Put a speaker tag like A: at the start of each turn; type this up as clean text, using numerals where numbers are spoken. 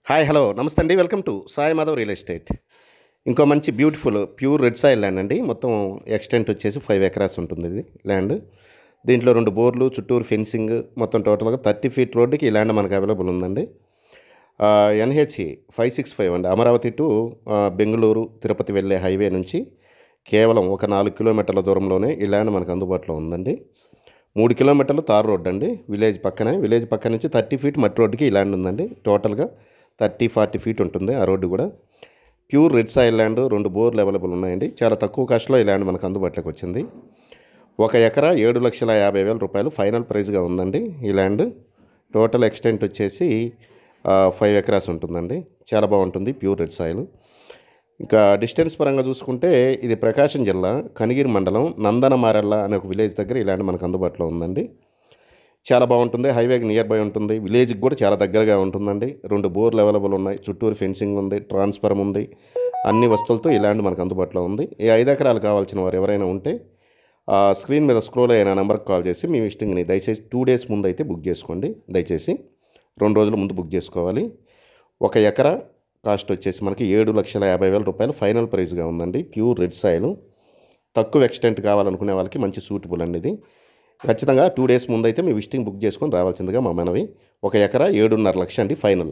A: Hi hello నమస్తే అండి. Welcome to Sai Madhav real estate. ఇంకో మంచి beautiful pure red soil land అండి. మొత్తం ఎక్స్టెంట్ వచ్చేసి 5 ఎకరాస్ ఉంటుంది ఇది ల్యాండ్. దీంట్లో 2 బోర్లు, చుట్టూరు ఫెన్సింగ్, మొత్తం టోటల్గా 30 ఫీట్ రోడ్డుకి ఈ ల్యాండ్ మనకు అవైలబుల్ ఉందండి. ఎన్హెచ్ 565 అండి, అమరావతి టు బెంగళూరు తిరుపతి వెళ్ళే హైవే నుంచి కేవలం ఒక 4 కిలోమీటర్ల దూరంలోనే ఈ ల్యాండ్ మనకు అందుబాటులో ఉందండి. 3 కిలోమీటర్లు తార్ రోడ్ అండి, విలేజ్ పక్కనే. విలేజ్ పక్క నుంచి 30 ఫీట్ మట్టి రోడ్డుకి ఈ ల్యాండ్ ఉందండి. టోటల్గా 30-40 ఫీట్ ఉంటుంది ఆ రోడ్డు కూడా. ప్యూర్ రెడ్ సాయిల్ ల్యాండ్, 2 బోర్లు అవైలబుల్ ఉన్నాయండి. చాలా తక్కువ కాస్ట్లో ఈ ల్యాండ్ మనకు అందుబాటులోకి వచ్చింది. 1 ఎకరా 7,50,000 రూపాయలు ఫైనల్ ప్రైస్గా ఉందండి ఈ ల్యాండ్. టోటల్ ఎక్స్టెంట్ వచ్చేసి 5 ఎకరాస్ ఉంటుందండి. చాలా బాగుంటుంది ప్యూర్ రెడ్ సాయిల్. ఇంకా డిస్టెన్స్ పరంగా చూసుకుంటే ఇది ప్రకాశం జిల్లా కనిగిరి మండలం నందనమారెల్ల అనే ఒక విలేజ్ దగ్గర ఈ ల్యాండ్ మనకు అందుబాటులో ఉందండి. చాలా బాగుంటుంది, హైవేకి నియర్ బై ఉంటుంది, విలేజ్కి కూడా చాలా దగ్గరగా ఉంటుందండి. 2 బోర్లు అవైలబుల్ ఉన్నాయి, చుట్టూరు ఫెన్సింగ్ ఉంది, ట్రాన్స్ఫార్మర్ ఉంది. అన్ని వస్తువులతో ఈ ల్యాండ్ మనకు అందుబాటులో ఉంది. ఈ 5 ఎకరాలు కావాల్సిన వారు ఎవరైనా ఉంటే స్క్రీన్ మీద స్క్రోల్ అయిన నెంబర్కి కాల్ చేసి మీ విజిటింగ్ని దయచేసి 2 డేస్ ముందు అయితే బుక్ చేసుకోండి. దయచేసి 2 రోజుల ముందు బుక్ చేసుకోవాలి. 1 ఎకరా కాస్ట్ వచ్చేసి మనకి 7,50,000 రూపాయలు ఫైనల్ ప్రైస్గా ఉందండి. ప్యూర్ రెడ్ సాయిల్, తక్కువ ఎక్స్టెంట్ కావాలనుకునే వాళ్ళకి మంచి సూటబుల్ అండి ఇది. ఖచ్చితంగా 2 డేస్ ముందైతే మీ విజిటింగ్ బుక్ చేసుకొని రావాల్సిందిగా మా మనవి. 1 ఎకరా 7.5 లక్షలు అండి ఫైనల్.